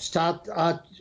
7-8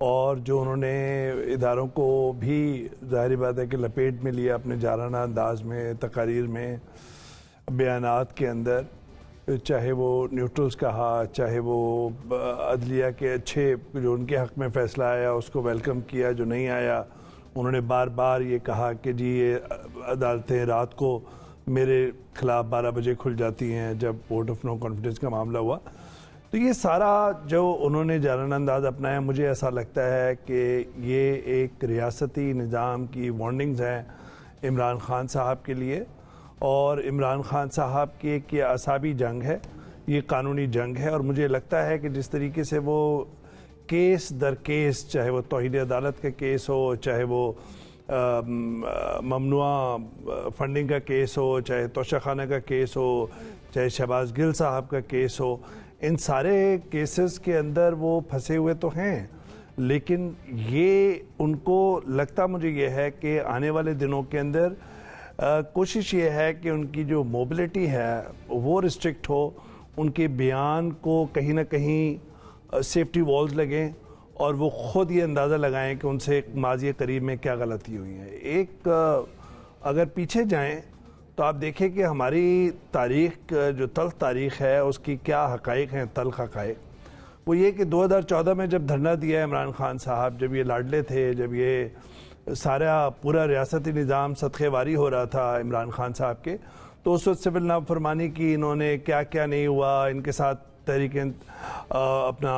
اور جو انہوں نے اداروں کو بھی ظاہری بات ہے کہ لپیٹ میں لیا اپنے جارحانہ انداز میں، تقاریر میں، بیانات کے اندر، چاہے وہ نیوٹرلز کہا، چاہے وہ عدلیہ کے اچھے جو ان کے حق میں فیصلہ آیا اس کو ویلکم کیا، جو نہیں آیا انہوں نے بار بار یہ کہا کہ جی یہ عدالتیں رات کو میرے خلاف 12 بجے کھل جاتی ہیں جب ووٹ آف نو کانفیڈنس کا معاملہ ہوا۔ تو یہ سارا جو انہوں نے جارحانہ انداز اپنایا، مجھے ایسا لگتا ہے کہ یہ ایک ریاستی نظام کی وارننگز ہیں عمران خان صاحب کے لیے، اور عمران خان صاحب کی ایک یہ اعصابی جنگ ہے، یہ قانونی جنگ ہے، اور مجھے لگتا ہے کہ جس طریقے سے وہ کیس در کیس، چاہے وہ توہین عدالت کا کیس ہو، چاہے وہ ممنوعہ فنڈنگ کا کیس ہو، چاہے توشہ خانہ کا کیس ہو، چاہے شہباز گل صاحب کا کیس ہو، ان سارے کیسز کے اندر وہ پھنسے ہوئے تو ہیں، لیکن یہ ان کو لگتا مجھے یہ ہے کہ آنے والے دنوں کے اندر کوشش یہ ہے کہ ان کی جو موبلٹی ہے وہ ریسٹرکٹ ہو، ان کے بیان کو کہیں نہ کہیں سیفٹی والز لگیں، اور وہ خود یہ اندازہ لگائیں کہ ان سے ماضی قریب میں کیا غلطی ہوئی ہے۔ ایک اگر پیچھے جائیں تو آپ دیکھیں کہ ہماری تاریخ جو تلخ تاریخ ہے اس کی کیا حقائق ہیں، تلخ حقائق۔ وہ یہ کہ 2014 میں جب دھرنا دیا عمران خان صاحب، جب یہ لاڈلے تھے، جب یہ سارا پورا ریاستی نظام صدقے واری ہو رہا تھا عمران خان صاحب کے، تو اس وقت سول نافرمانی کی انہوں نے کیا کیا نہیں ہوا، ان کے ساتھ تحریک اپنا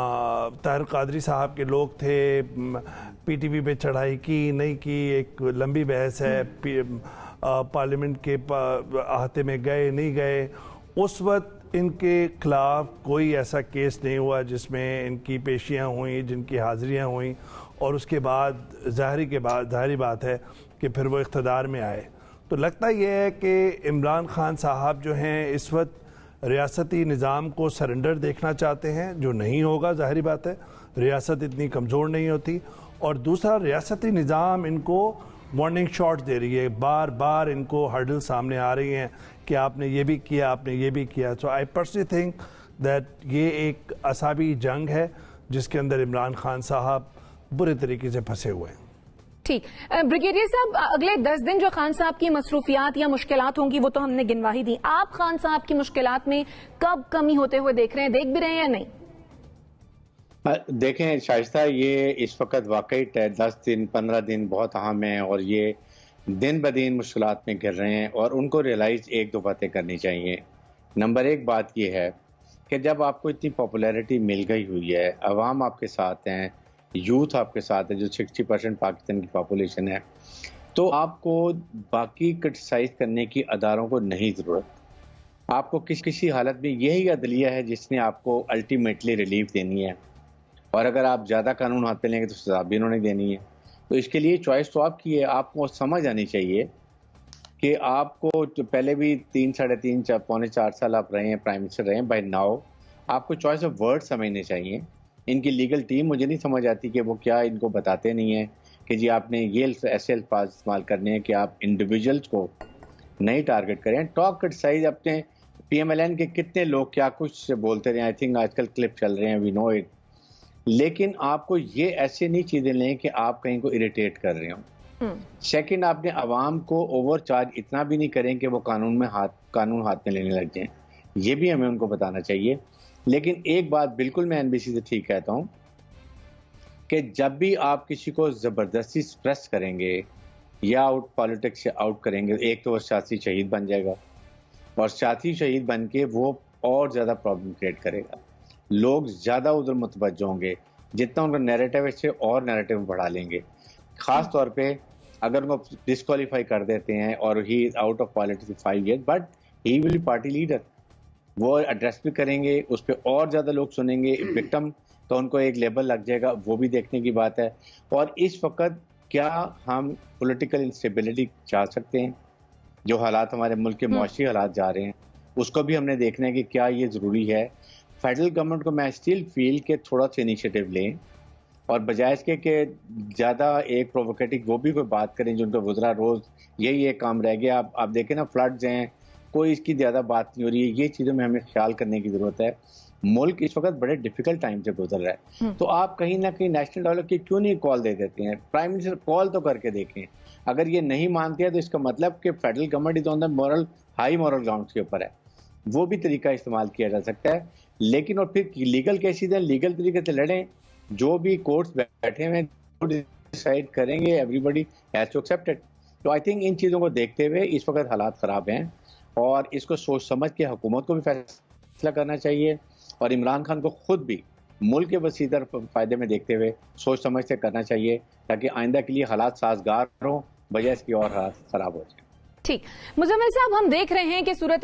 طاہر قادری صاحب کے لوگ تھے، پی ٹی وی پہ چڑھائی کی نہیں کی، ایک لمبی بحث ہے، پارلیمنٹ کے احاطے میں گئے نہیں گئے۔ اس وقت ان کے خلاف کوئی ایسا کیس نہیں ہوا جس میں ان کی پیشیاں ہوئیں، جن کی حاضریاں ہوئیں، اور اس کے بعد ظاہری بات ہے کہ پھر وہ اقتدار میں آئے۔ تو لگتا یہ ہے کہ عمران خان صاحب جو ہیں اس وقت ریاستی نظام کو سرنڈر دیکھنا چاہتے ہیں، جو نہیں ہوگا، ظاہری بات ہے، ریاست اتنی کمزور نہیں ہوتی، اور دوسرا ریاستی نظام ان کو وارننگ شاٹ دے رہی ہے، بار بار ان کو ہرڈل سامنے آ رہی ہیں کہ آپ نے یہ بھی کیا، آپ نے یہ بھی کیا۔ سو آئی پرسنلی تھنک دیٹ یہ ایک اعصابی جنگ ہے جس کے اندر عمران خان صاحب برے طریقے سے پھنسے ہوئے ہیں۔ ٹھیک، بریگیڈیئر صاحب، اگلے 10 دن جو خان صاحب کی مصروفیات یا مشکلات ہوں گی وہ تو ہم نے گنوا ہی دی، آپ خان صاحب کی مشکلات میں کب کمی ہوتے ہوئے دیکھ رہے ہیں، دیکھ بھی رہے ہیں یا نہیں؟ دیکھیں شائستہ، یہ اس وقت واقعی 10 دن 15 دن بہت اہم ہیں، اور یہ دن بدن مشکلات میں گر رہے ہیں، اور ان کو ریئلائز ایک دو باتیں کرنی چاہیے۔ نمبر ایک بات یہ ہے کہ جب آپ کو اتنی پاپولیرٹی مل گئی ہوئی ہے، عوام آپ کے ساتھ ہیں، یوتھ آپ کے ساتھ ہے جو 60% پاکستان کی پاپولیشن ہے، تو آپ کو باقی کرٹیسائز کرنے کی اداروں کو نہیں ضرورت۔ آپ کو کسی حالت میں یہی عدلیہ ہے جس نے آپ کو الٹیمیٹلی ریلیف دینی ہے، اور اگر آپ زیادہ قانون ہاتھ میں لیں گے تو سزا بھی انہوں نے دینی ہے۔ تو اس کے لیے چوائس تو آپ کی ہے، آپ کو سمجھ آنی چاہیے کہ آپ کو پہلے بھی 3 ساڑھے 3 پونے 4 سال آپ رہے ہیں، پرائم منسٹر رہے ہیں، بائی ناؤ آپ کو چوائس آف ورڈ سمجھنے چاہیے۔ ان کی لیگل ٹیم مجھے نہیں سمجھ آتی کہ وہ کیا ان کو بتاتے نہیں ہیں کہ جی آپ نے یہ ایسے الفاظ استعمال کرنے ہیں کہ آپ انڈیویجولز کو نہیں ٹارگٹ کریں۔ ٹاک کرٹیسائز اپنے پی ایم ایل این کے کتنے لوگ کیا کچھ بولتے رہے، آئی تھنک آج کل کلپ چل رہے ہیں، وی نو اٹ، لیکن آپ کو یہ ایسے نہیں چیزیں لیں کہ آپ کہیں کو اریٹیٹ کر رہے ہوں۔ سیکنڈ، آپ نے عوام کو اوور چارج اتنا بھی نہیں کریں کہ وہ قانون ہاتھ میں لینے لگ جائیں، یہ بھی ہمیں ان کو بتانا چاہیے۔ لیکن ایک بات بالکل میں این بی سی سے ٹھیک کہتا ہوں کہ جب بھی آپ کسی کو زبردستی سپریس کریں گے یا پالیٹکس سے آؤٹ کریں گے، ایک تو وہ سیاسی شہید بن جائے گا، اور سیاسی شہید بن کے وہ اور زیادہ پرابلم کریٹ کرے گا، لوگ زیادہ ادھر متوجہ ہوں گے، جتنا ان کا نیریٹو ہے سے اور نیریٹو بڑھا لیں گے۔ خاص طور پہ اگر ان کو ڈسکوالیفائی کر دیتے ہیں اور he is out of politics 5 year, but he will be party leader, وہ ایڈریس بھی کریں گے، اس پہ اور زیادہ لوگ سنیں گے، وکٹم تو ان کو ایک لیبل لگ جائے گا، وہ بھی دیکھنے کی بات ہے۔ اور اس وقت کیا ہم پولیٹیکل انسٹیبلٹی چاہ سکتے ہیں؟ جو حالات ہمارے ملک کے معاشی حالات جا رہے ہیں اس کو بھی ہم نے دیکھنا ہے کہ کیا یہ ضروری ہے۔ فیڈرل گورنمنٹ کو میں اسٹل فیل کہ تھوڑا سا انیشیٹو لیں، اور بجائے اس کے کہ زیادہ ایک پرووکیٹنگ وہ بھی کوئی بات کریں جو ان کا وزراء روز یہی ایک کام رہ گیا۔ آپ دیکھیں نا، فلڈز ہیں، کوئی اس کی زیادہ بات نہیں ہو رہی ہے، یہ چیزوں میں ہمیں خیال کرنے کی ضرورت ہے۔ ملک اس وقت بڑے ڈیفیکلٹ ٹائم سے گزر رہا ہے، تو آپ کہیں نہ کہیں نیشنل ڈائیلاگ کی کیوں نہیں کال دے دیتے ہیں؟ پرائم منسٹر کال تو کر کے دیکھیں، اگر یہ نہیں مانتے ہیں تو اس کا مطلب کہ federal government on the moral high moral ground کے اوپر ہے، وہ بھی طریقہ استعمال کیا جا سکتا ہے. لیکن اور پھر لیگل کیسز ہیں، لیگل طریقے سے لڑیں، جو بھی کورٹس بیٹھے ہوئے ڈیسائیڈ کریں گے، everybody has to accept it. تو آئی تھنک ان چیزوں کو دیکھتے ہوئے اس وقت حالات خراب ہیں اور اس کو سوچ سمجھ کے حکومت کو بھی فیصلہ کرنا چاہیے اور عمران خان کو خود بھی ملک کے وسیع تر فائدے میں دیکھتے ہوئے سوچ سمجھ سے کرنا چاہیے تاکہ آئندہ کے لیے حالات سازگار ہوں، بجائے اس کی اور حالات خراب ہو جائیں. ٹھیک، مزمل صاحب، ہم دیکھ رہے ہیں کہ صورت